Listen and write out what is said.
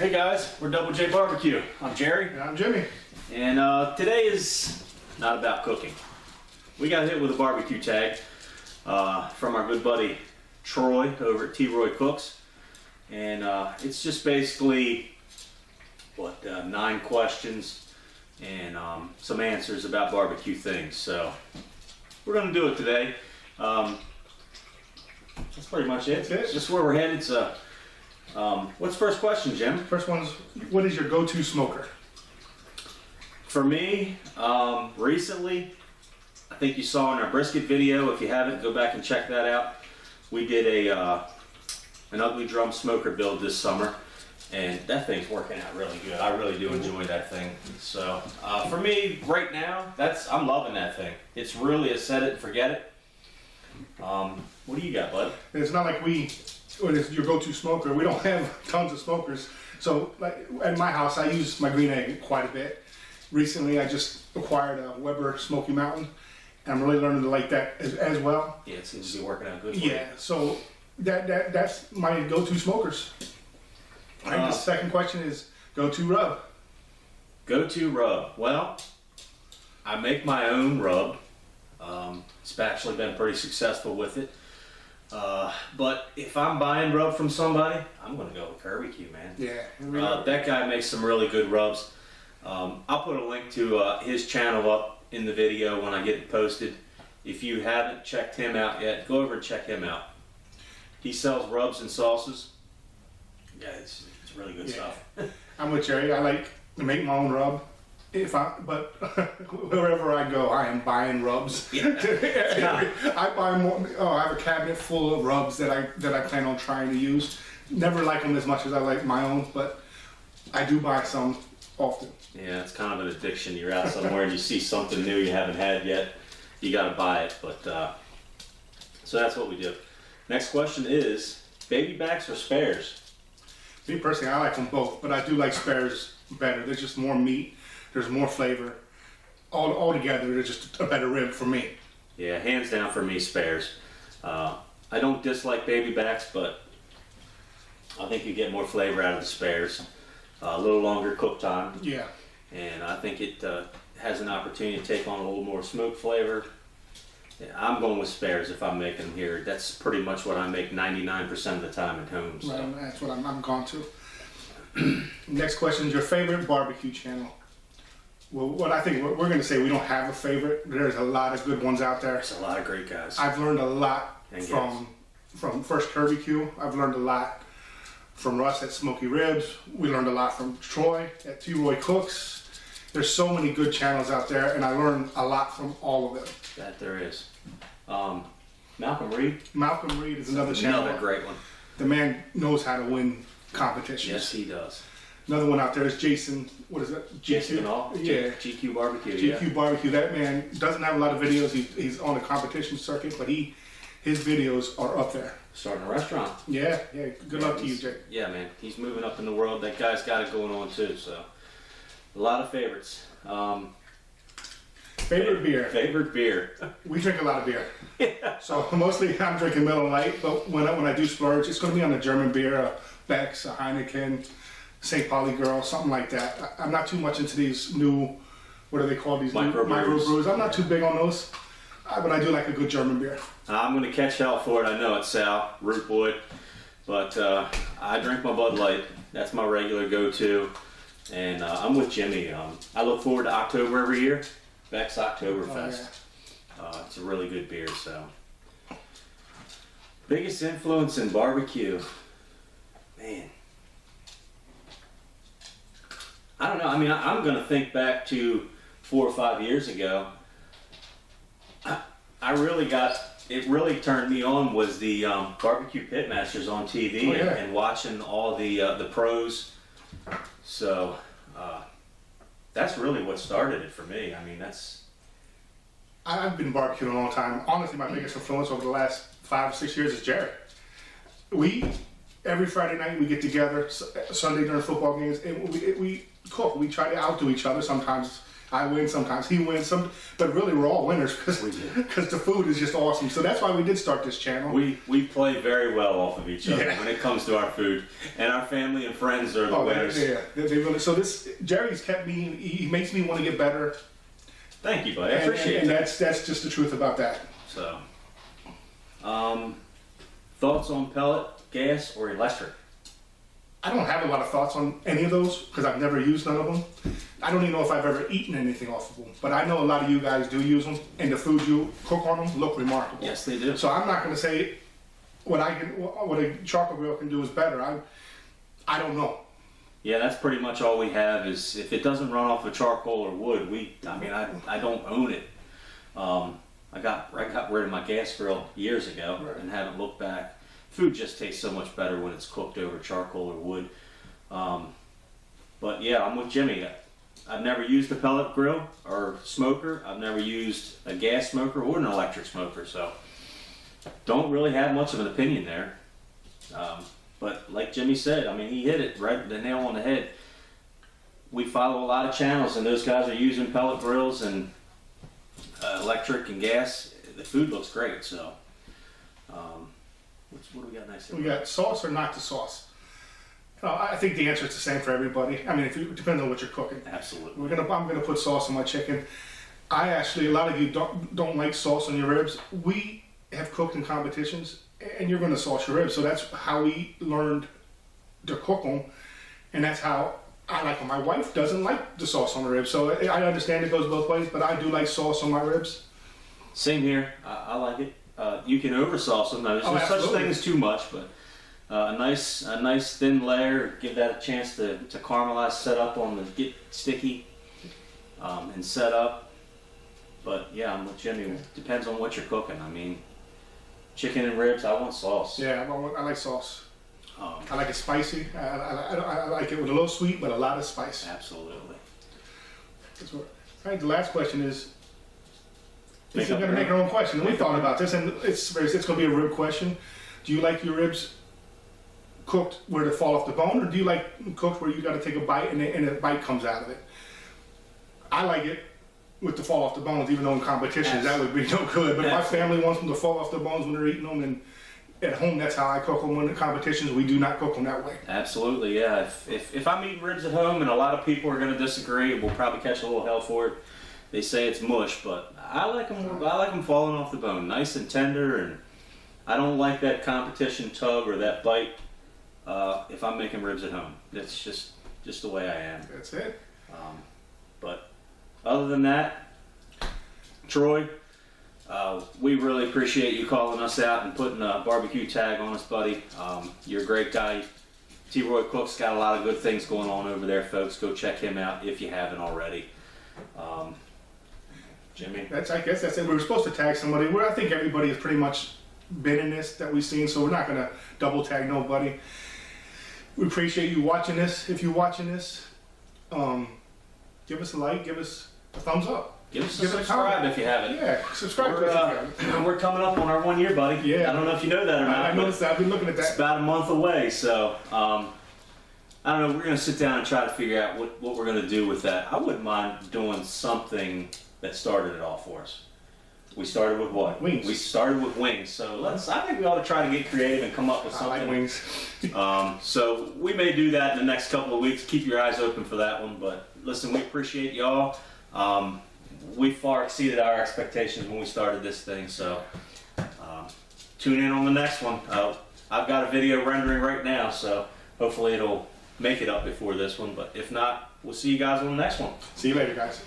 Hey guys, we're Double J Barbecue. I'm Jerry. And I'm Jimmy. And today is not about cooking. We got hit with a barbecue tag from our good buddy Troy over at T-Roy Cooks. And it's just basically, 9 questions and some answers about barbecue things. So we're going to do it today. That's pretty much it. That's it. Just where we're headed. So, what's the first question, Jim? First one's, what is your go-to smoker? For me, recently, I think you saw in our brisket video. If you haven't, go back and check that out. We did an ugly drum smoker build this summer, and that thing's working out really good. I really do enjoy that thing. So for me, right now, I'm loving that thing. It's really a set it and forget it. What do you got, bud? It's not like when it's your go-to smoker, we don't have tons of smokers. So like at my house, I use my green egg quite a bit. Recently, I just acquired a Weber Smoky Mountain, and I'm really learning to like that as well. Yeah, it seems to be working out good for Yeah, so that's my go-to smokers. All right, the second question is go-to rub. Go-to rub. Well, I make my own rub. It's actually been pretty successful with it. But if I'm buying rub from somebody, I'm going to go with kirbbq, man. Yeah. That guy makes some really good rubs. I'll put a link to his channel up in the video when I get it posted. If you haven't checked him out yet, go over and check him out. He sells rubs and sauces. Yeah, it's really good stuff. I'm with Jerry. I like to make my own rub. But wherever I go, I am buying rubs. Yeah. I buy more. I have a cabinet full of rubs that I plan on trying to use. Never like them as much as I like my own, but I do buy some often. Yeah, it's kind of an addiction. You're out somewhere and you see something new you haven't had yet, you got to buy it. But so that's what we do. Next question is baby backs or spares? Me personally, I like them both, but I do like spares better. There's just more meat. There's more flavor. All together, they're just a better rib for me. Yeah, hands down for me, spares. I don't dislike baby backs, but I think you get more flavor out of the spares. A little longer cook time. Yeah. And I think it has an opportunity to take on a little more smoke flavor. Yeah, I'm going with spares if I'm making them here. That's pretty much what I make 99% of the time at home. So. Right, that's what I'm going to. Next question is your favorite barbecue channel. Well, what I think we're going to say, we don't have a favorite. There's a lot of good ones out there. There's a lot of great guys. I've learned a lot from first kirbbq. I've learned a lot from Russ at Smoky Ribs. We learned a lot from Troy at T-Roy Cooks. There's so many good channels out there, and I learned a lot from all of them. That there is. Malcolm Reed. Malcolm Reed is another channel. Another great one. The man knows how to win competitions. Yes, he does. Another one out there is Jason. What is it? Jason and all. Yeah. GQ Barbecue. GQ Barbecue. That man doesn't have a lot of videos. He's on the competition circuit, but his videos are up there. Starting a restaurant. Yeah. Good luck to you, Jay. Yeah, man. He's moving up in the world. That guy's got it going on too. So, a lot of favorites. Favorite beer. Favorite beer. We drink a lot of beer. So mostly I'm drinking Miller Lite, but when I do splurge, it's going to be on a German beer, a Beck's, a Heineken, St. Pauli Girl, something like that. I'm not too much into these new, what are they called? These microbrews. I'm not too big on those, but I do like a good German beer. I'm going to catch hell for it. I know it's Sal, Root Boy, but I drink my Bud Light. That's my regular go-to, and I'm with Jimmy. I look forward to October every year. Beck's Oktoberfest. Oh, yeah. It's a really good beer. So, biggest influence in barbecue, man. I don't know. I mean, I'm going to think back to 4 or 5 years ago. It really turned me on was the barbecue pitmasters on TV and watching all the pros. So that's really what started it for me. I mean, I've been barbecuing a long time. Honestly, my biggest influence over the last 5 or 6 years is Jerry. Every Friday night we get together, Sunday during football games, and we cook. We try to outdo each other. Sometimes I win sometimes, he wins some, but really we're all winners because the food is just awesome. So that's why we did start this channel. We play very well off of each other when it comes to our food, and our family and friends are the winners. They really. So Jerry's kept me. He makes me want to get better. Thank you, buddy. I appreciate it. And that's just the truth about that. So, thoughts on pellet, gas, or electric? I don't have a lot of thoughts on any of those because I've never used none of them. I don't even know if I've ever eaten anything off of them. But I know a lot of you guys do use them, and the food you cook on them look remarkable. Yes, they do. So I'm not going to say what a charcoal grill can do is better. I don't know. Yeah, that's pretty much all we have. Is if it doesn't run off of charcoal or wood, I don't own it. I got rid of my gas grill years ago and haven't looked back. Food just tastes so much better when it's cooked over charcoal or wood. But yeah, I'm with Jimmy. I've never used a pellet grill or smoker. I've never used a gas smoker or an electric smoker, so don't really have much of an opinion there. But like Jimmy said, I mean, he hit it right the nail on the head. We follow a lot of channels, and those guys are using pellet grills and electric and gas. The food looks great, so. What do we got next here? We got sauce or not to sauce. I think the answer is the same for everybody. I mean, it depends on what you're cooking. Absolutely. I'm gonna put sauce on my chicken. A lot of you don't like sauce on your ribs. We have cooked in competitions, and you're gonna sauce your ribs. So that's how we learned to cook them, and that's how I like them. My wife doesn't like the sauce on the ribs, so I understand it goes both ways. But I do like sauce on my ribs. Same here. I like it. You can over sauce them. There's no such thing as too much, but a nice thin layer. Give that a chance to caramelize, set up on the get sticky, and set up. But yeah, I'm with Jimmy. Depends on what you're cooking. I mean, chicken and ribs, I want sauce. Yeah, I like sauce. I like it spicy. I like it with a little sweet, but a lot of spice. Absolutely. All right, the last question is. We're going to make make our own question. We thought about this, and it's going to be a rib question. Do you like your ribs cooked where they fall off the bone, or do you like cooked where you got to take a bite and a bite comes out of it? I like it with the fall off the bones, even though in competitions that would be no good. But my family wants them to fall off the bones when they're eating them, and at home that's how I cook them. When in competitions, we do not cook them that way. Absolutely, yeah. If I'm eating ribs at home, and a lot of people are going to disagree, we'll probably catch a little hell for it. They say it's mush, but I like them falling off the bone, nice and tender, and I don't like that competition tug or that bite if I'm making ribs at home. That's just the way I am. That's it. But other than that, Troy, we really appreciate you calling us out and putting a barbecue tag on us, buddy. You're a great guy. T-Roy Cook's got a lot of good things going on over there, folks. Go check him out if you haven't already. Jimmy? I guess that's it. We were supposed to tag somebody. I think everybody has pretty much been in this that we've seen, so we're not going to double tag nobody. We appreciate you watching this. If you're watching this, give us a like, give us a thumbs up. Give us a subscribe if you haven't. Yeah, subscribe to us. We're coming up on our 1 year, buddy. Yeah. I don't know if you know that or not. I noticed that. I've been looking at that. It's about a month away, so I don't know. We're going to sit down and try to figure out what we're going to do with that. I wouldn't mind doing something that started it all for us. We started with what? Wings. We started with wings. So I think we ought to try to get creative and come up with something. I like wings. So we may do that in the next couple of weeks. Keep your eyes open for that one. But listen, we appreciate y'all. We far exceeded our expectations when we started this thing. So tune in on the next one. I've got a video rendering right now, so hopefully it'll make it up before this one. But if not, we'll see you guys on the next one. See you later, guys.